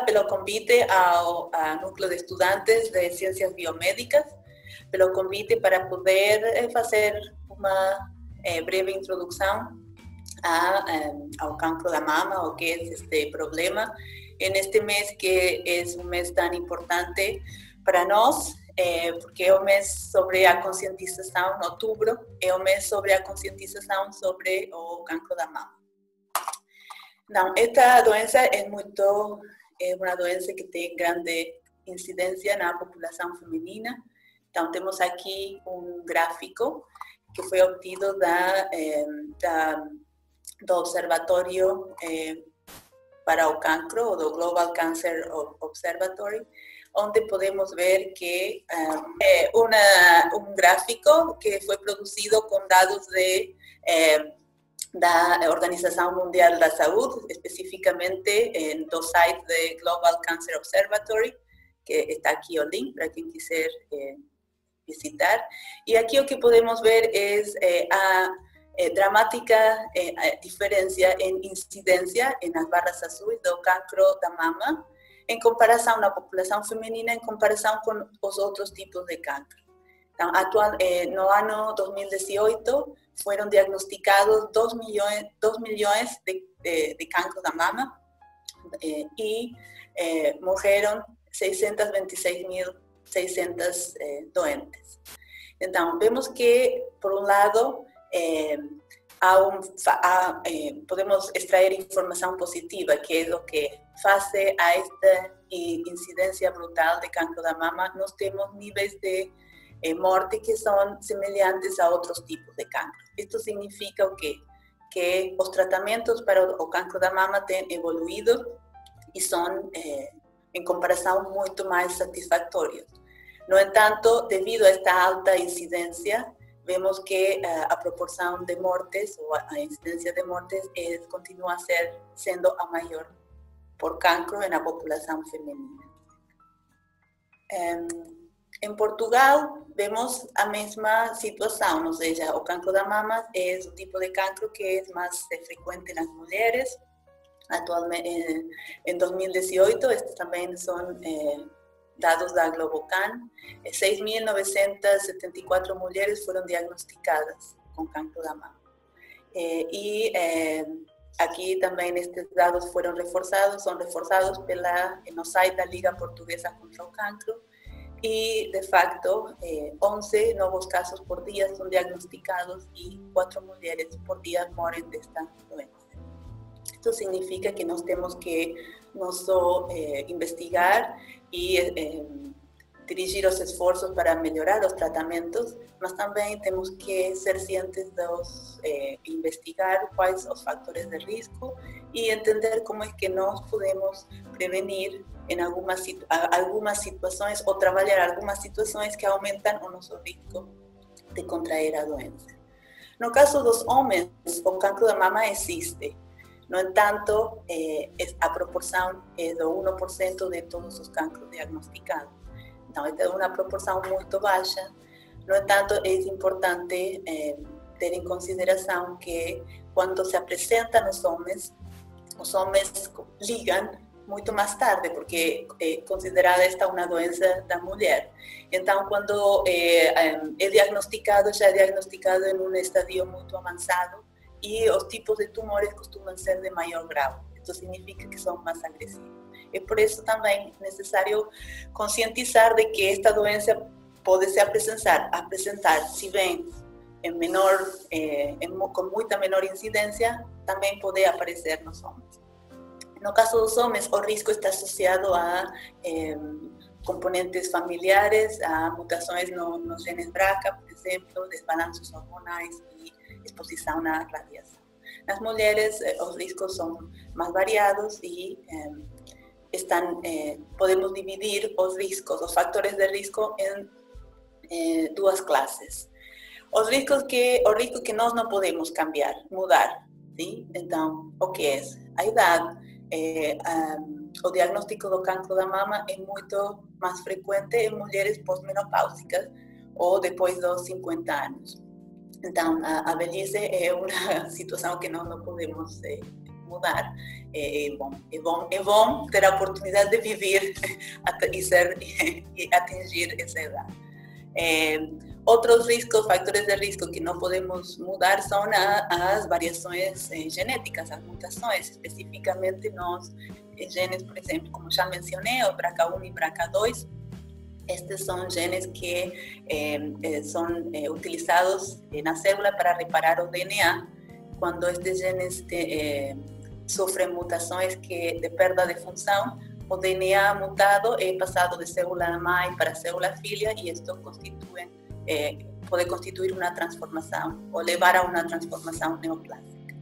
pelo convite ao núcleo de estudantes de ciências biomédicas, pelo convite para poder fazer uma breve introdução ao cancro da mama, o que é este problema, en este mes que es un mes tan importante para nós, porque é o mês sobre a conscientização, outubro, é o mês sobre a conscientização sobre o cancro da mama. Então, esta doença é uma doença que tem grande incidência na população feminina. Então, temos aqui um gráfico que foi obtido do Observatório para o Cancro, ou do Global Cancer Observatory, onde podemos ver que é um gráfico que foi produzido com dados da Organização Mundial da Saúde, especificamente do site do Global Cancer Observatory, que está aqui o link para quem quiser visitar. E aqui o que podemos ver é a dramática diferença em incidência nas barras azuis do cancro da mama, em comparação na população feminina, em comparação com os outros tipos de cancro. Então, no ano 2018, foram diagnosticados 2 milhões de cancros da mama e morreram 626.600 doentes. Então, vemos que, por um lado, podemos extrair informação positiva, que é o que face a esta incidência brutal de cancro da mama, nós temos níveis de morte que são semelhantes a outros tipos de cancro. Isto significa o quê? Que os tratamentos para o cancro da mama têm evoluído e são, em comparação, muito mais satisfatórios. No entanto, devido a esta alta incidência, vemos que a proporção de mortes, ou a incidência de mortes, continua sendo a maior por cancro na população feminina. Em Portugal, vemos a mesma situação, ou seja, o cancro da mama é o tipo de cancro que é mais frequente nas mulheres. Atualmente, em 2018, estes também são dados da Globocan, 6.974 mulheres foram diagnosticadas com cancro da mama. Aqui também estes dados são reforçados no site da Liga Portuguesa contra o Cancro, e, de facto, 11 novos casos por dia são diagnosticados e 4 mulheres por dia morrem desta doença. Isto significa que nós temos que não só investigar e dirigir os esforços para melhorar os tratamentos, mas também temos que ser cientes de investigar quais os fatores de risco e entender como é que nós podemos prevenir em algumas situações ou trabalhar algumas situações que aumentam o nosso risco de contrair a doença. No caso dos homens, o cancro da mama existe. No entanto, a proporção é do 1% de todos os cancros diagnosticados. Então, esta é uma proporção muito baixa. No entanto, é importante ter em consideração que, quando se apresenta nos homens, os homens ligam muito mais tarde, porque é considerada esta uma doença da mulher. Então, quando é diagnosticado, já é diagnosticado em um estadio muito avançado, e os tipos de tumores costumam ser de maior grau. Isso significa que são mais agressivos. É por isso também necessário conscientizar de que esta doença pode se apresentar, se bem com muita menor incidência, também pode aparecer nos homens. No caso dos homens, o risco está associado a componentes familiares, a mutações nos genes BRCA, por exemplo, desbalanços hormonais e exposição à radiação. Nas mulheres, os riscos são mais variados e podemos dividir os fatores de risco em duas classes. O risco que nós não podemos mudar. ¿Sí? Então, o que é? A idade. O diagnóstico do cancro da mama é muito mais frequente em mulheres pós-menopáusicas ou depois dos 50 anos. Então, a velhice é uma situação que nós não podemos mudar. É bom ter a oportunidade de viver e atingir essa idade. Outros riscos, fatores de risco que não podemos mudar são as variações genéticas, as mutações, especificamente nos genes, por exemplo, como já mencionei, o BRCA1 e BRCA2. Estes são genes que são utilizados na célula para reparar o DNA. Quando estes genes sofrem mutações de perda de função, o DNA mutado é passado de célula mãe para célula filha e isto pode constituir uma transformação ou levar a uma transformação neoplástica.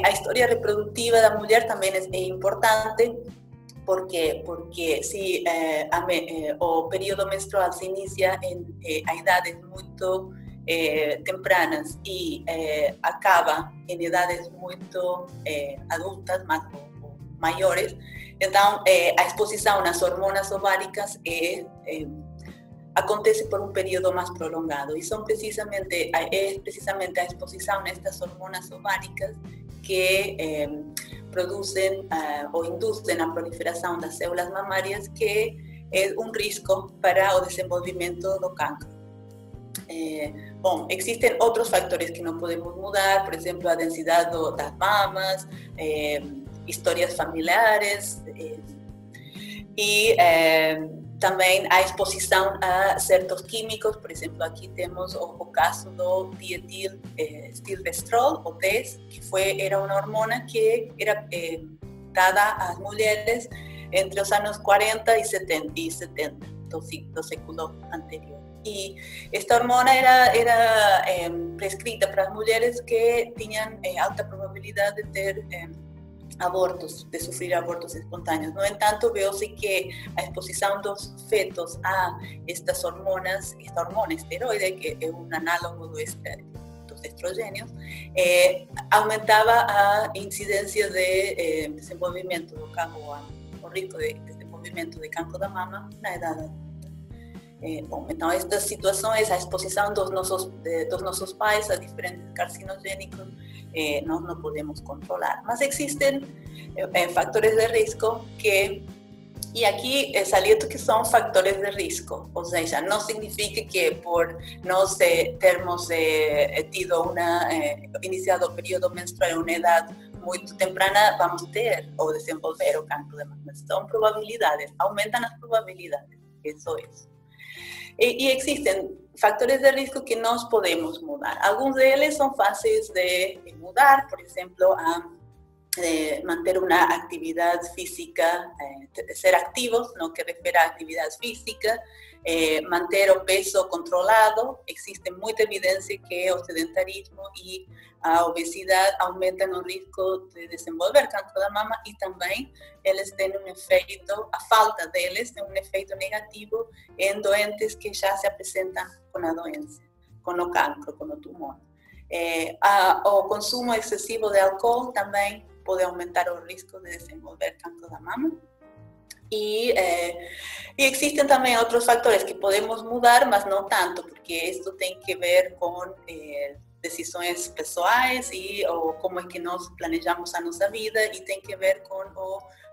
A história reprodutiva da mulher também é importante. ¿Por quê? Porque se o período menstrual se inicia a idades muito tempranas e acaba em idades muito adultas, maiores, então a exposição às hormonas ováricas acontece por um período mais prolongado e é precisamente a exposição a estas hormonas ováricas que produzem ou induzem a proliferação das células mamárias, que é um risco para o desenvolvimento do cancro. Bom, existem outros fatores que não podemos mudar, por exemplo, a densidade das mamas, histórias familiares e também a exposição a certos químicos. Por exemplo, aqui temos o caso do dietilstilbestrol, o DES, que era uma hormona que era dada às mulheres entre os anos 40 e 70 do século anterior. E esta hormona era prescrita para as mulheres que tinham alta probabilidade de ter de sofrer abortos espontâneos. No entanto, vê-se que a exposição dos fetos a esta hormona esteroide, que é um análogo dos estrogênios, aumentava a incidência de desenvolvimento do cancro, o risco de desenvolvimento de cancro da mama na idade adulta. Bom, então estas situações, a exposição dos nossos pais a diferentes carcinogênicos, nós não podemos controlar. Mas existem fatores de risco e aqui saliento que são fatores de risco, ou seja, não significa que por nós termos iniciado o período menstrual em uma idade muito temprana, vamos ter ou desenvolver o cancro de mama. São probabilidades, aumentam as probabilidades, isso é isso. E existem fatores de risco que nós podemos mudar. Alguns deles são fáceis de mudar, por exemplo, manter uma atividade física, ser ativos, no que refere a atividade física, manter o peso controlado. Existe muita evidência que o sedentarismo e a obesidade aumentam o risco de desenvolver cancro da mama e também eles têm um efeito, a falta deles tem um efeito negativo em doentes que já se apresentam com a doença, com o cancro, com o tumor. O consumo excessivo de álcool também pode aumentar o risco de desenvolver cancro da mama. E existem também outros fatores que podemos mudar, mas não tanto, porque isso tem que ver com decisões pessoais ou como é que nós planejamos a nossa vida, e tem que ver com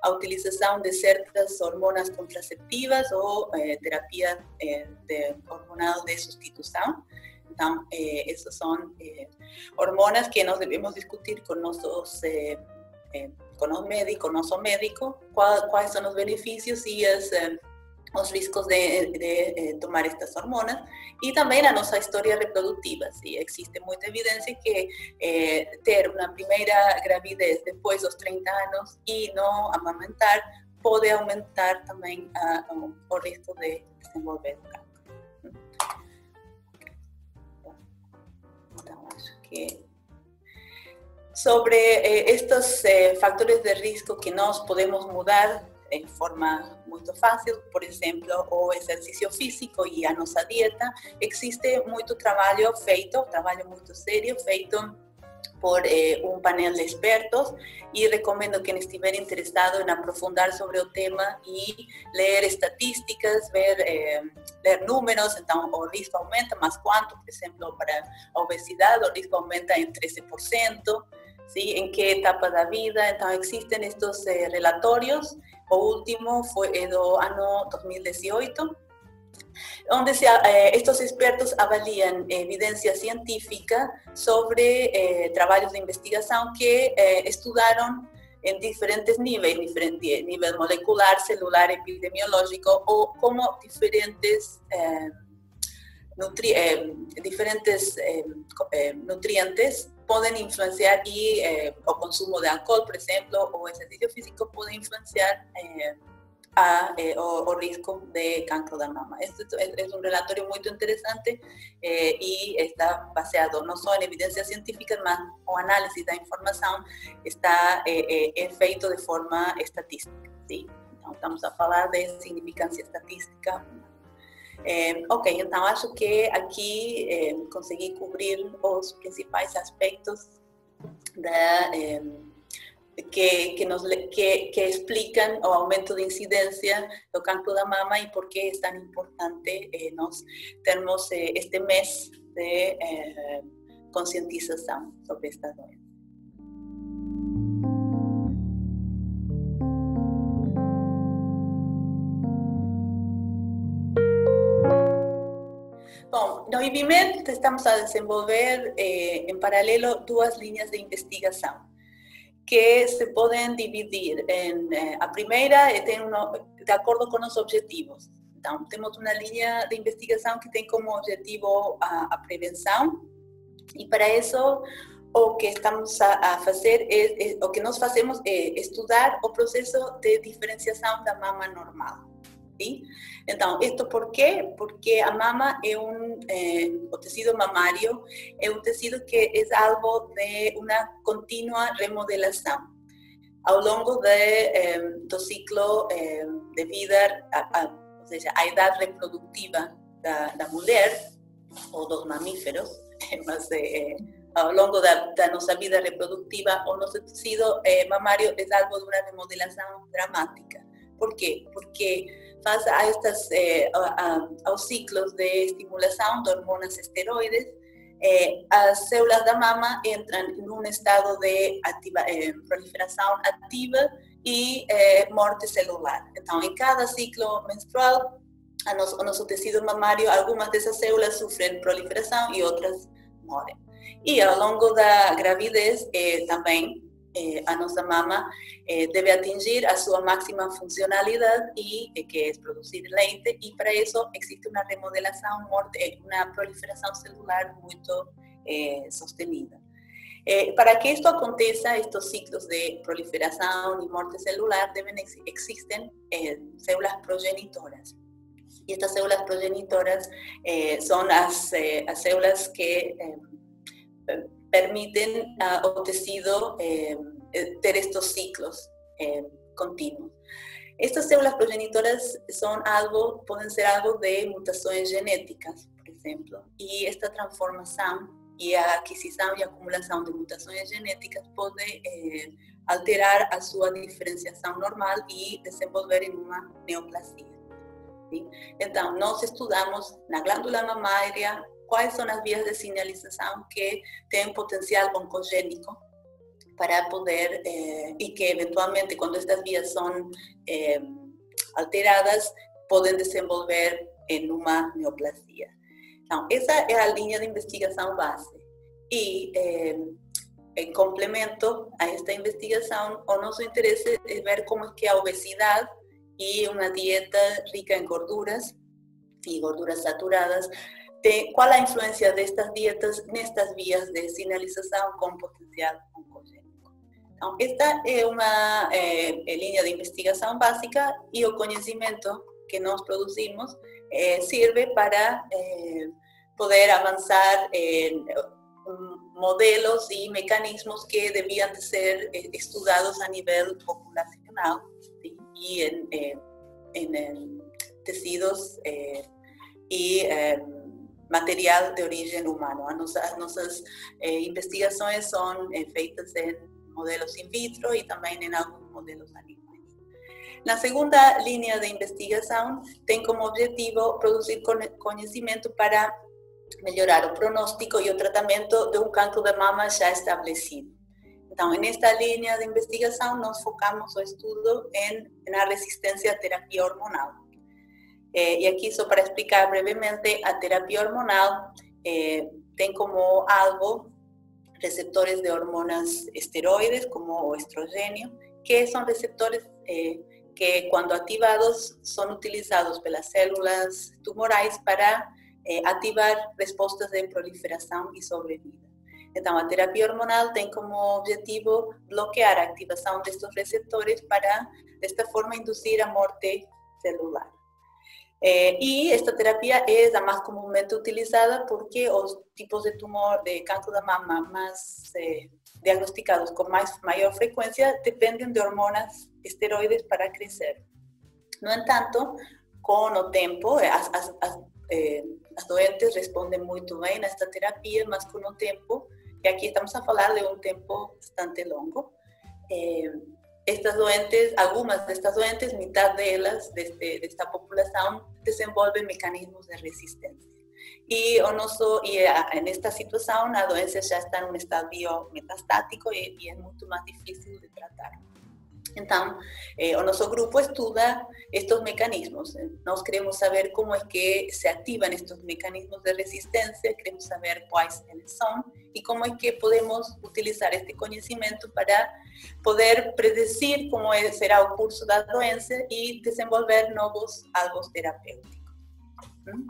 a utilização de certas hormonas contraceptivas ou terapia hormonal de substituição. Então, essas são hormonas que nós devemos discutir com nosso médico, quais são os benefícios e os riscos de tomar estas hormonas, e também a nossa história reprodutiva. Existe muita evidência que ter uma primeira gravidez depois dos 30 anos e não amamentar pode aumentar também o risco de desenvolver o cancro. Então, acho que sobre estes fatores de risco que nós podemos mudar de forma muito fácil, por exemplo, o exercício físico e a nossa dieta, existe muito trabalho muito sério feito por um painel de expertos, e recomendo quem estiver interessado em aprofundar sobre o tema e ler estatísticas, ler números. Então, o risco aumenta, mas quanto? Por exemplo, para a obesidade, o risco aumenta em 13%. ¿sí? En qué etapa da vida. Então, existem estes relatórios. O último foi do ano 2018, onde estos expertos avalian evidencia científica sobre trabalhos de investigação que estudaram em diferentes níveis, nível molecular, celular, epidemiológico, ou como diferentes nutrientes podem influenciar o consumo de álcool, por exemplo, ou exercício físico pode influenciar o risco de cancro da mama. Este es un relatorio muy interesante y está baseado no só em evidências científicas, mas o análisis da informação está feito de forma estatística. ¿Sí? Então, estamos a falar de significância estatística. Ok, então acho que aqui consegui cobrir os principais aspectos que explican o aumento de incidencia do cancro da mama y por qué es tan importante nós termos este mes de concientização sobre esta doença. Bom, no IBIMED estamos a desenvolver em paralelo duas linhas de investigação que se podem dividir a primeira tem de acordo com os objetivos. Então, temos uma linha de investigação que tem como objetivo a prevenção e para isso o que estamos a fazer o que nós fazemos é estudar o processo de diferenciação da mama normal. ¿Sí? Então, isto por quê? Porque a mama é o tecido mamário é um tecido que é alvo de uma contínua remodelação. Ao longo do ciclo de vida, ou seja, a idade reprodutiva da mulher ou dos mamíferos, mas ao longo da nossa vida reprodutiva, o nosso tecido mamário é alvo de uma remodelação dramática. Por quê? Porque face aos ciclos de estimulação de hormonas esteroides, as células da mama entram em um estado de proliferação ativa e morte celular. Então, em cada ciclo menstrual, o nosso tecido mamário, algumas dessas células sofrem proliferação e outras morrem. E ao longo da gravidez, também, a nossa mama deve atingir a sua máxima funcionalidade que é produzir leite e para isso existe uma remodelação, uma proliferação celular muito sostenida. Para que isto aconteça, estes ciclos de proliferação e morte celular existem células progenitoras. E estas células progenitoras são as células que permiten ao tecido ter estes ciclos contínuos. Estas células progenitoras podem ser alvo de mutações genéticas, por exemplo, e esta transformação e a aquisição e acumulação de mutações genéticas pode alterar a sua diferenciação normal e desenvolver em uma neoplasia. Sim? Então, nós estudamos na glândula mamária quais são as vias de sinalização que têm potencial oncogênico para poder, e que eventualmente, quando estas vias são alteradas, podem desenvolver em uma neoplasia. Então, essa é a linha de investigação base. E, em complemento a esta investigação, o nosso interesse é ver como é que a obesidade e uma dieta rica em gorduras e gorduras saturadas qual a influência destas dietas nestas vias de sinalização com potencial oncogênico. Então, esta é uma linha de investigação básica e o conhecimento que nós produzimos serve para poder avançar em modelos e mecanismos que deviam ser estudados a nível populacional, ¿sí? E em tecidos e material de origem humano. As nossas investigações são feitas em modelos in vitro e também em alguns modelos animais. Na segunda linha de investigação, tem como objetivo produzir conhecimento para melhorar o pronóstico e o tratamento de um cancro de mama já estabelecido. Então, nesta linha de investigação, nós focamos o estudo na resistência à terapia hormonal. E aqui, só para explicar brevemente, a terapia hormonal tem como alvo receptores de hormonas esteroides, como o estrogênio, que son receptores que cuando activados son utilizados pelas células tumorais para ativar respostas de proliferação e sobrevida. Então, a terapia hormonal tem como objetivo bloquear a activação destes receptores para, desta forma, induzir a morte celular. E esta terapia é a mais comumente utilizada porque os tipos de tumor de câncer da mama mais diagnosticados com maior frequência dependem de hormonas esteroides para crescer. No entanto, com o tempo, as doentes respondem muito bem a esta terapia, mas com o tempo, e aqui estamos a falar de um tempo bastante longo, estas doentes, algumas destas doentes, metade delas, desta população, desenvolvem mecanismos de resistência. E nesta situação, a doença já está em um estadio metastático e é muito mais difícil de tratar. Então, o nosso grupo estuda estes mecanismos. Nós queremos saber como é que se ativam estes mecanismos de resistência, queremos saber quais eles são e como é que podemos utilizar este conhecimento para poder predecir como será o curso da doença e desenvolver novos alvos terapêuticos.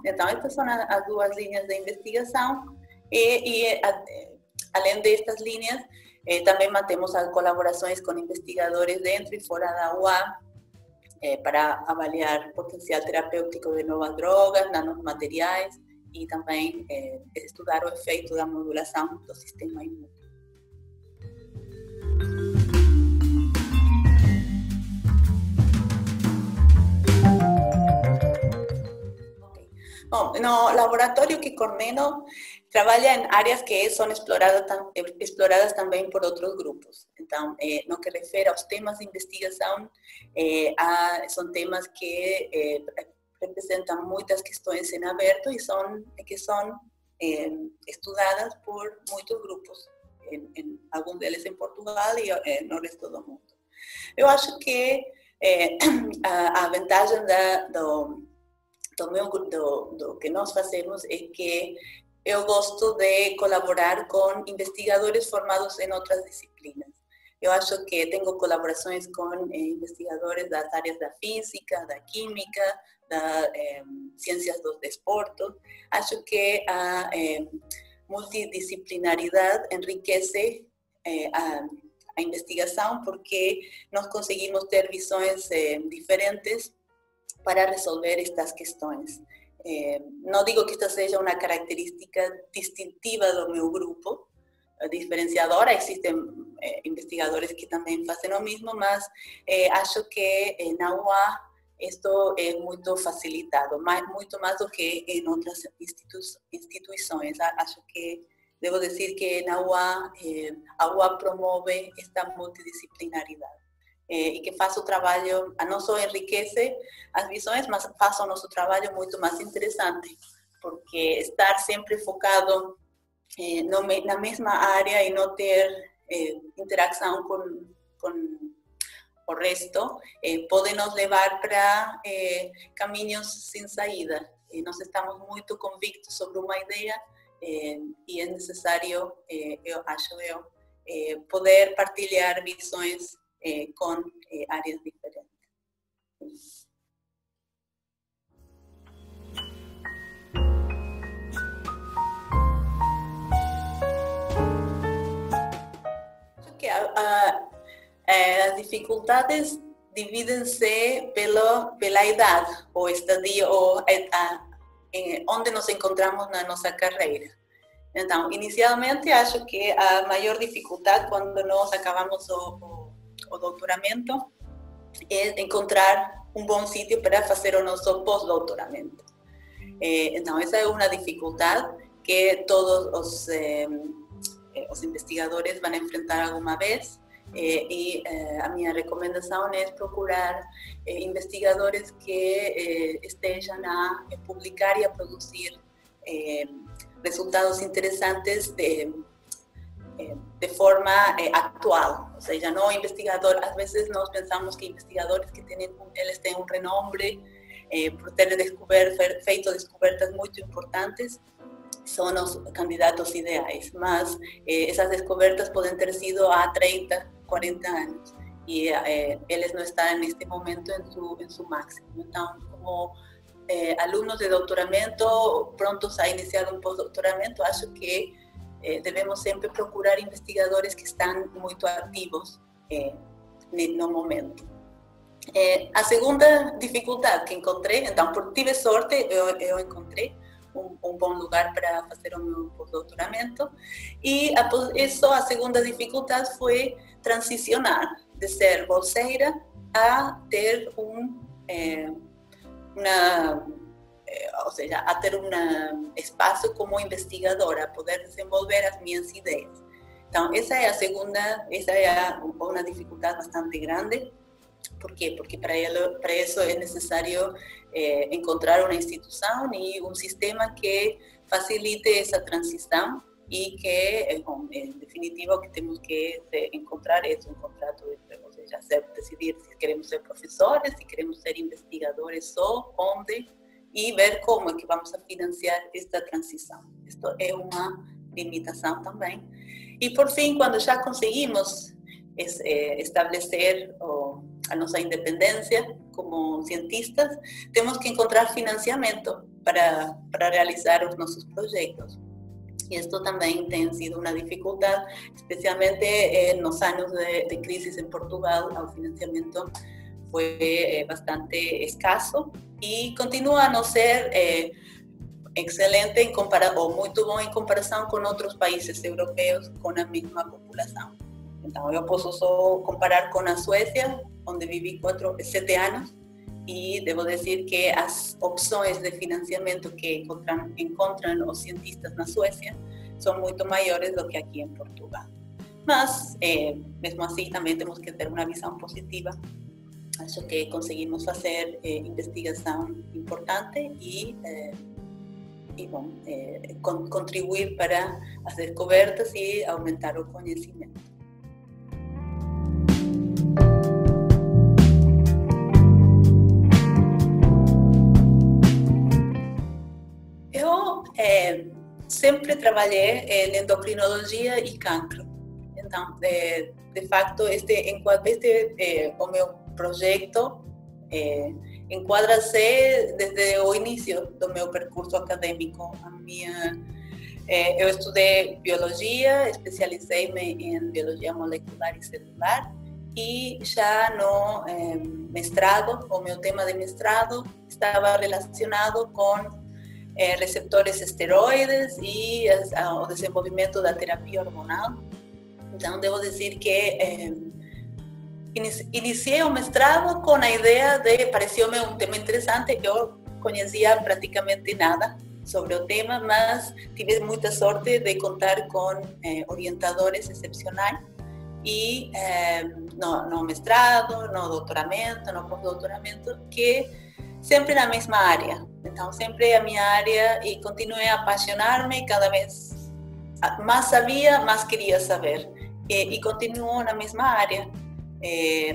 Então, estas são as duas linhas de investigação além destas linhas, também mantemos as colaborações com investigadores dentro e fora da UA para avaliar potencial terapêutico de novas drogas, nanomateriais e também estudar o efeito da modulação do sistema imune. Bom, no laboratório que coordeno, trabalha em áreas que são exploradas também por outros grupos. Então, no que refere aos temas de investigação, são temas que representam muitas questões em aberto e que são estudadas por muitos grupos, alguns deles em Portugal e no resto do mundo. Eu acho que a vantagem do que nós fazemos é que eu gosto de colaborar com investigadores formados em outras disciplinas. Eu acho que tenho colaborações com investigadores das áreas da física, da química, das ciências do desporto. Acho que a multidisciplinaridade enriquece a investigação porque nós conseguimos ter visões diferentes para resolver estas questões. Não digo que esta seja uma característica distintiva do meu grupo, diferenciadora, existem investigadores que também fazem o mesmo, mas acho que na UA isto é muito facilitado, muito mais do que em outras instituições. Acho que devo dizer que na UA, a UA promove esta multidisciplinaridade. E que faz o trabalho, não só enriquece as visões, mas faz o nosso trabalho muito mais interessante, porque estar sempre focado na mesma área e não ter interação com o resto, pode nos levar para caminhos sem saída. Nós estamos muito convictos sobre uma ideia e é necessário, eu acho, poder partilhar visões com áreas diferentes. Acho que as dificuldades dividem-se pela idade, ou estadia, ou onde nos encontramos na nossa carreira. Então, inicialmente, acho que a maior dificuldade quando nós acabamos o doutoramento é encontrar um bom sítio para fazer o nosso pós-doutoramento. Então, essa é uma dificuldade que todos os investigadores vão enfrentar alguma vez e a minha recomendação é procurar investigadores que estejam a publicar e a produzir resultados interessantes de forma actual, o sea, no investigador, a veces nos pensamos que investigadores que eles têm um renombre por ter feito descobertas muito importantes, são os candidatos ideais, mas essas descobertas podem ter sido há 30, 40 anos, e eles não estão neste momento em seu máximo. Então, como alunos de doutoramento, prontos a iniciar um pós-doutoramento, acho que devemos sempre procurar investigadores que estão muito ativos no momento. A segunda dificuldade que encontrei, então, tive sorte, eu encontrei um bom lugar para fazer o meu pós-doutoramento, e após isso, a segunda dificuldade foi transicionar de ser bolseira a ter ou seja, a ter um espaço como investigadora, a poder desenvolver as minhas ideias. Então, essa é a segunda, uma dificuldade bastante grande. Por quê? Porque para isso é necessário encontrar uma instituição e um sistema que facilite essa transição e que, em definitivo, o que temos que encontrar é um contrato de emprego, ou seja, decidir se queremos ser professores, se queremos ser investigadores só, onde, e ver como é que vamos a financiar esta transição. Isto é uma limitação também. E, por fim, quando já conseguimos estabelecer a nossa independência como cientistas, temos que encontrar financiamento para realizar os nossos projetos. E isto também tem sido uma dificuldade, especialmente nos anos de crise em Portugal. O financiamento foi bastante escasso e continua a não ser excelente ou muito bom em comparação com outros países europeus com a mesma população. Então, eu posso só comparar com a Suécia, onde vivi 7 anos, e devo dizer que as opções de financiamento que encontram os cientistas na Suécia são muito maiores do que aqui em Portugal. Mas, mesmo assim, também temos que ter uma visão positiva. Acho que conseguimos fazer investigação importante e contribuir para as descobertas e aumentar o conhecimento. Eu sempre trabalhei em endocrinologia e cancro. Então, de facto, o meu projeto enquadra-se desde o início do meu percurso acadêmico. Eu estudei biologia, especializei-me em biologia molecular e celular, e já no mestrado, o meu tema de mestrado estava relacionado com receptores esteroides e o desenvolvimento da terapia hormonal. Então, devo dizer que iniciei o mestrado com a ideia pareceu-me um tema interessante. Eu conhecia praticamente nada sobre o tema, mas tive muita sorte de contar com orientadores excepcionais e no mestrado, no doutoramento, no pós-doutoramento, que sempre na mesma área. Então, sempre a minha área, e continuei a apaixonar-me, cada vez mais sabia, mais queria saber. E continuo na mesma área.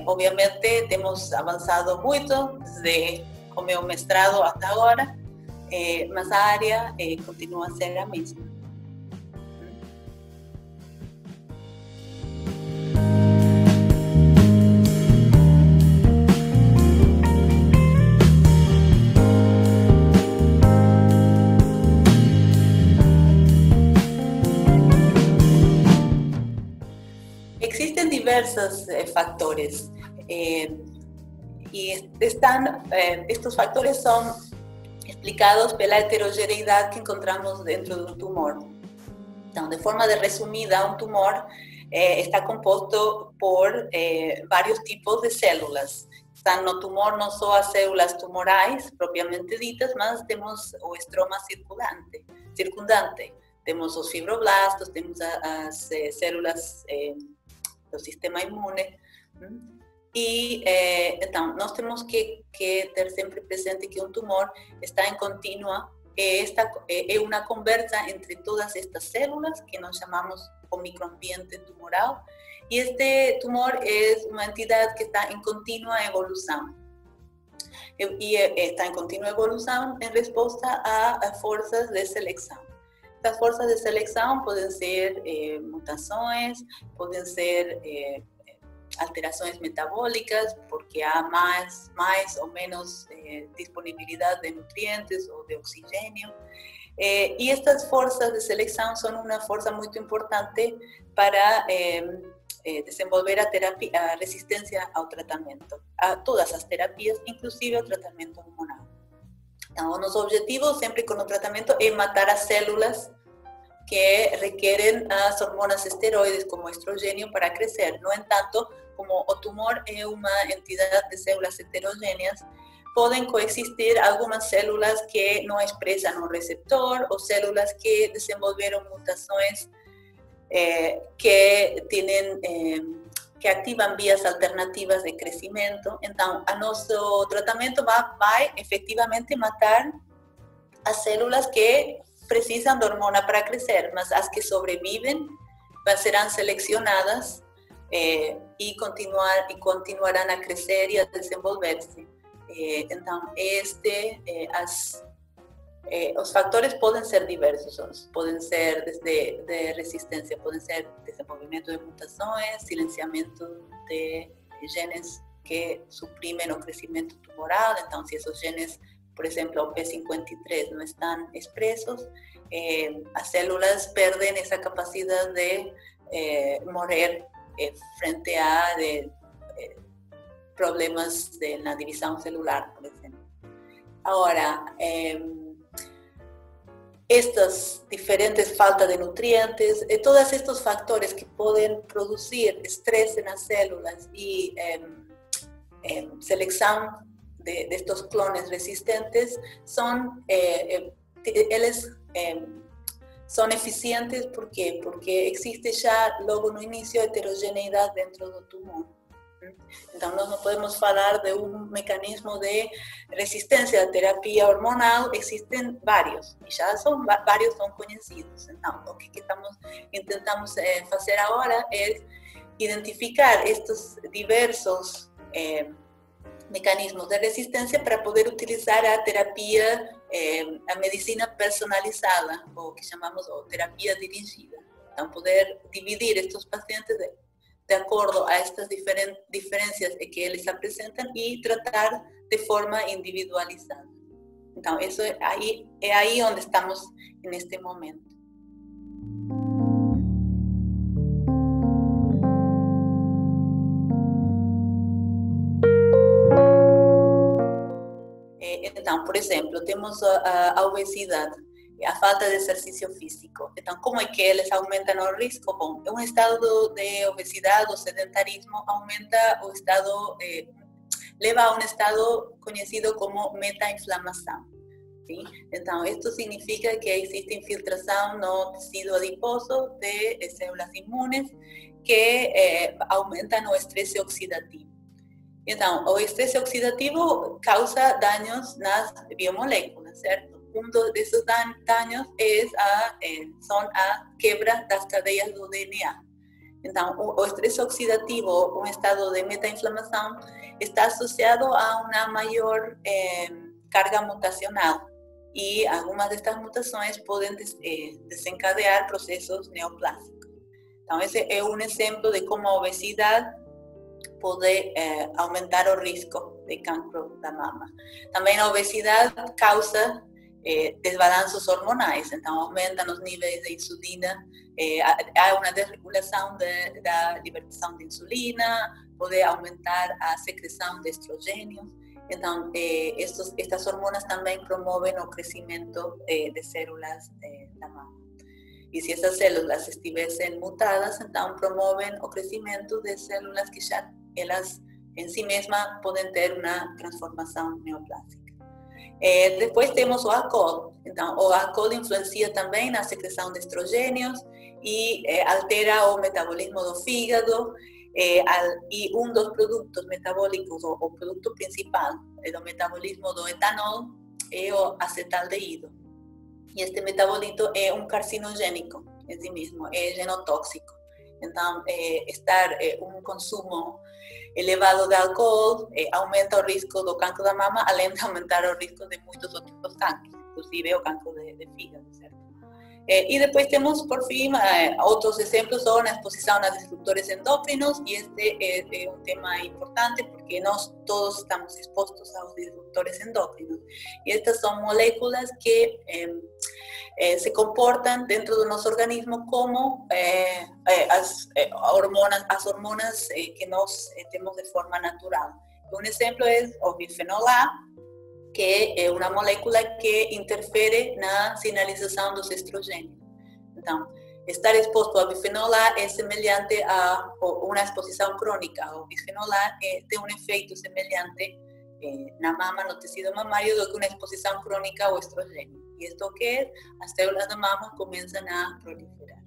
Obviamente, temos avançado muito desde o meu mestrado até agora, mas a área continua a ser a mesma. Existem diversos factores e estes factores são explicados pela heterogeneidade que encontramos dentro de um tumor. Então, de forma resumida, um tumor está composto por vários tipos de células. Estão no tumor não só as células tumorais, propriamente ditas, mas temos o estroma circundante. Temos os fibroblastos, temos as células do sistema imune. E, então, nós temos que ter sempre presente que um tumor está em contínua é uma conversa entre todas estas células que nós chamamos o microambiente tumoral, e este tumor é uma entidade que está em contínua evolução. E está em contínua evolução em resposta a forças de seleção. Estas forças de seleção podem ser mutações, podem ser alterações metabólicas, porque há mais ou menos disponibilidade de nutrientes ou de oxigênio. E estas forças de seleção são uma força muito importante para desenvolver a resistência ao tratamento, a todas as terapias, inclusive ao tratamento hormonal. Então, o nosso objetivo sempre com o tratamento é matar as células que requerem as hormonas esteroides como estrogênio para crescer. No entanto, como o tumor é uma entidade de células heterogêneas, podem coexistir algumas células que não expressam o receptor ou células que desenvolveram mutações que ativam vias alternativas de crescimento. Então, o nosso tratamento vai efetivamente matar as células que precisam de hormona para crescer, mas as que sobrevivem serão selecionadas e continuarão a crescer e a desenvolver-se. Então, os fatores podem ser diversos, podem ser desde de resistência, podem ser desenvolvimento de mutações, silenciamento de genes que suprimem o crescimento tumoral. Então, se esses genes, por exemplo, o P53 não estão expressos, as células perdem essa capacidade de morrer frente a problemas na divisão celular, por exemplo. Agora, estas diferentes faltas de nutrientes, todos estes fatores que podem produzir estresse nas células e seleção de estos clones resistentes eles são eficientes. ¿Por quê? Porque existe já logo no início heterogeneidade dentro do tumor. Então, nós não podemos falar de um mecanismo de resistência à terapia hormonal, existem vários, e já vários são conhecidos. Então, o que tentamos fazer agora é identificar estes diversos mecanismos de resistência para poder utilizar a terapia, a medicina personalizada, o que chamamos de terapia dirigida. Então, poder dividir estes pacientes de acordo a estas diferenças que eles apresentam e tratar de forma individualizada. Então, isso é aí onde estamos neste momento. Então, por exemplo, temos a obesidade, a falta de exercício físico. Então, como é que eles aumentam o risco? Bom, um estado de obesidade ou sedentarismo aumenta o estado, leva a um estado conhecido como meta-inflamação. Sim? Então, isto significa que existe infiltração no tecido adiposo de células imunes que aumentam o estresse oxidativo. Então, o estresse oxidativo causa danos nas biomoléculas, certo? Desses danos são a quebra das cadeias do DNA. Então, o estresse oxidativo, um estado de meta-inflamação, está associado a uma maior carga mutacional. E algumas destas mutações podem desencadear processos neoplásicos. Então, esse é um exemplo de como a obesidade pode aumentar o risco de cancro da mama. Também a obesidade causa desbalanços hormonais, então aumentam os níveis de insulina, há uma desregulação da libertação de insulina, pode aumentar a secreção de estrogênios. Então, estas hormonas também promovem o crescimento de células da mama. E se essas células estivessem mutadas, então promovem o crescimento de células que já elas em si mesmas podem ter uma transformação neoplástica. Depois temos o álcool. Então, o álcool influencia também na secreção de estrogênios e altera o metabolismo do fígado. E um dos produtos metabólicos, o produto principal do metabolismo do etanol, é o acetaldehído. e este metabolito é um carcinogênico em si mesmo, é genotóxico. Então, um consumo elevado de álcool aumenta o risco do cancro da mama, além de aumentar o risco de muitos outros cancros, inclusive o cancro de fígado, certo? E depois temos, por fim, outros exemplos são a exposição a disruptores endócrinos, e este é um tema importante porque nós todos estamos expostos aos disruptores endócrinos. E estas são moléculas que se comportam dentro do nosso organismo como as hormonas que nós temos de forma natural. Um exemplo é o bifenol A, que é uma molécula que interfere na sinalização dos estrogênios. Então, estar exposto ao bifenol A é semelhante a uma exposição crônica ao bifenol A, tem um efeito semelhante na mama, no tecido mamário, do que uma exposição crônica ao estrogênio. E isto que é, as células da mama começam a proliferar.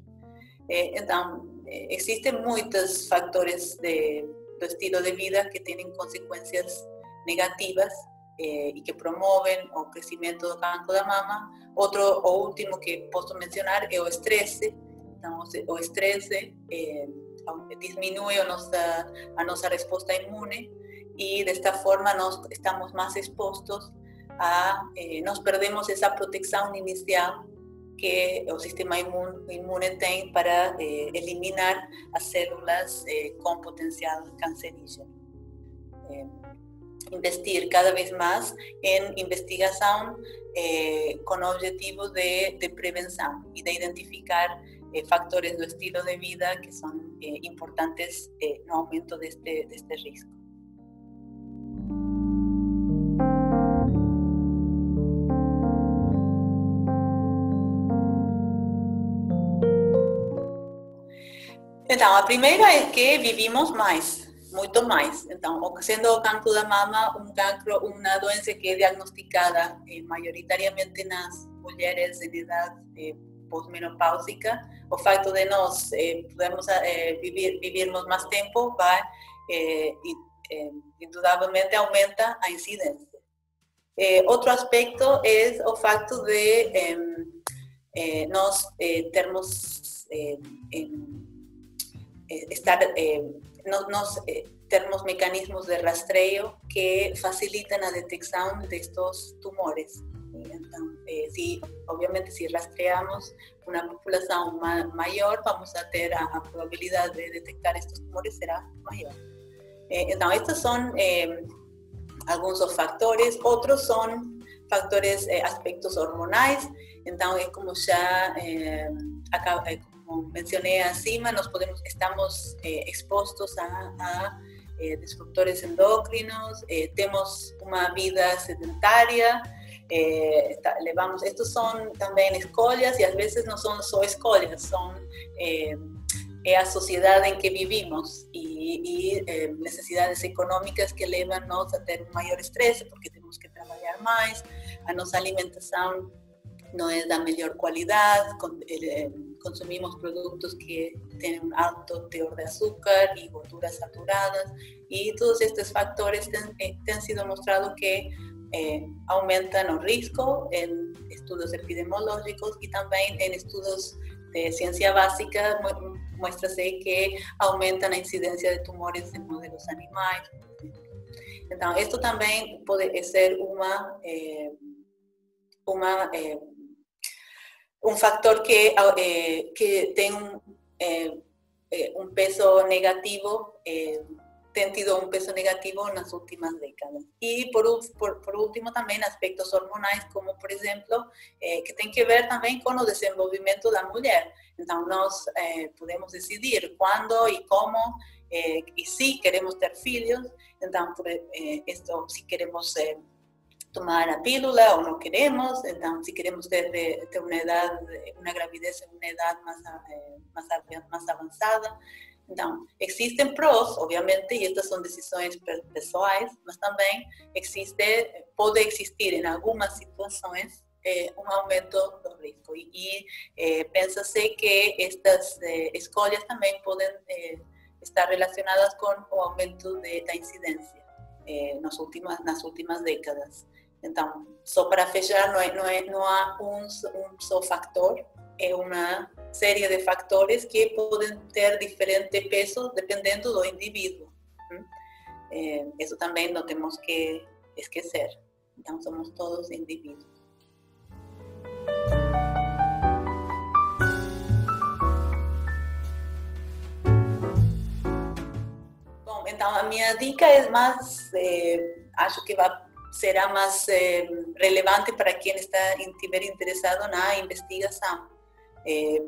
Então, existem muitos fatores do estilo de vida que têm consequências negativas e que promovem o crescimento do cancro da mama. O último que posso mencionar é o estresse. Então, o estresse diminui a nossa resposta imune, e desta forma nós estamos mais expostos nós perdemos essa proteção inicial que o sistema imune tem para eliminar as células com potencial cancerígeno. Investir cada vez mais em investigação com o objetivo de prevenção e de identificar fatores do estilo de vida que são importantes no aumento deste risco. Então, a primeira é que vivimos mais, muito mais. Então, sendo o cancro da mama uma doença que é diagnosticada maioritariamente nas mulheres em idade pós-menopáusica, o facto de nós podemos vivermos mais tempo vai, indudablemente, aumenta a incidência. Outro aspecto é o facto de nós termos mecanismos de rastreio que facilitam a detecção destes tumores. Então, obviamente, se rastreamos uma população maior, vamos a ter a probabilidade de detectar estes tumores será maior. Então, estes são alguns dos fatores. Outros são fatores, aspectos hormonais. Então, como já como mencionei acima, estamos expostos a disruptores endócrinos, temos uma vida sedentária, estos são também escolhas, e às vezes não são só escolhas, é a sociedade em que vivimos e necessidades econômicas que levam-nos a ter um maior estresse, porque temos que trabalhar mais, a nossa alimentação não é da melhor qualidade, consumimos produtos que têm um alto teor de açúcar e gorduras saturadas, e todos estes fatores têm sido mostrados que aumentam o risco em estudos epidemiológicos e também em estudos de ciência básica. Mostra-se que aumentam a incidência de tumores em modelos animais. Então, isto também pode ser um fator que tem um peso negativo, tem tido um peso negativo nas últimas décadas. E, por último, também aspectos hormonais, como, por exemplo, que tem que ver também com o desenvolvimento da mulher. Então, nós podemos decidir quando e como e se queremos ter filhos. Então, se queremos tomar a pílula ou não queremos. Então, se queremos ter uma gravidez em uma idade mais avançada. Então, existem prós, obviamente, e estas são decisões pessoais, mas também pode existir em algumas situações um aumento do risco. E pensa-se que estas escolhas também podem estar relacionadas com o aumento da incidência nas últimas décadas. Então, só para fechar, não há um só factor, é uma série de fatores que podem ter diferente peso dependendo do indivíduo. Isso também não temos que esquecer. Então, somos todos indivíduos. Bom, então, a minha dica é mais, acho que será mais relevante para quem estiver interessado na investigação.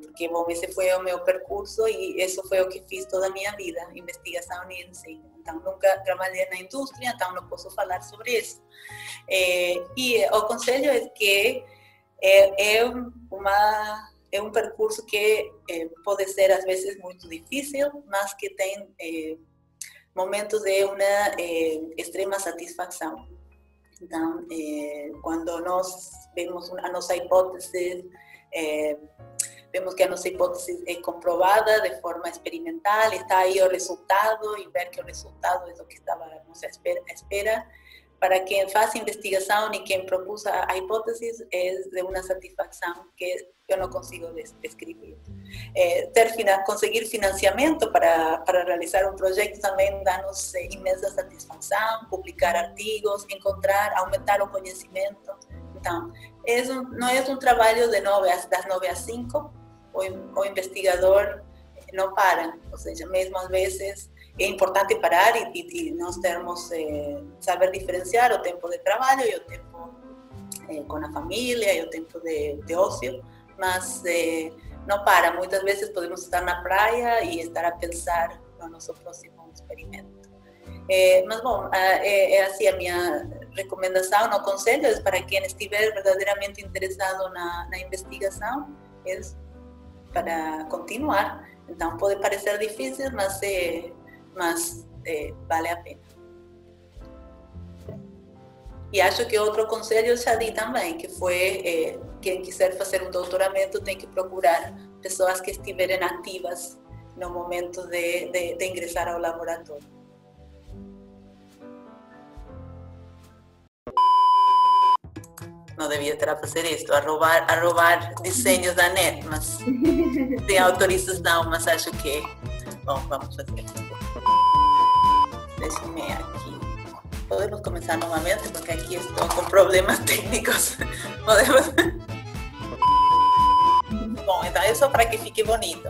Porque, bom, esse foi o meu percurso e isso foi o que fiz toda a minha vida, investigação e ensino. Então, nunca trabalhei na indústria, então não posso falar sobre isso. E o conselho é que é um percurso que pode ser, às vezes, muito difícil, mas que tem momentos de uma extrema satisfação. Então, quando nós vemos a nossa hipótese, vemos que a nossa hipótese é comprovada de forma experimental, está aí o resultado e ver que o resultado é o que estávamos à espera. Para quem faz investigação e quem propôs a hipótese é de uma satisfação que eu não consigo descrever. Conseguir financiamento para realizar um projeto também dá-nos imensa satisfação, publicar artigos, aumentar o conhecimento. Então, não é um trabalho das 9 às 5, o investigador não para, ou seja, mesmo às vezes é importante parar e nós termos saber diferenciar o tempo de trabalho e o tempo com a família e o tempo de ócio, mas não para. Muitas vezes podemos estar na praia e estar a pensar no nosso próximo experimento. Mas, bom, é assim a minha recomendação, o conselho é para quem estiver verdadeiramente interessado na investigação, é para continuar. Então, pode parecer difícil, mas vale a pena. E acho que outro conselho já di também, que foi quem quiser fazer um doutoramento tem que procurar pessoas que estiverem ativas no momento de ingressar ao laboratório. Não devia estar a fazer isto, a roubar desenhos da net, mas tem autorização, mas acho que... Bom, vamos fazer. Deixe-me aqui. Podemos começar novamente, porque aqui estou com problemas técnicos. Podemos... Bom, então é só para que fique bonito.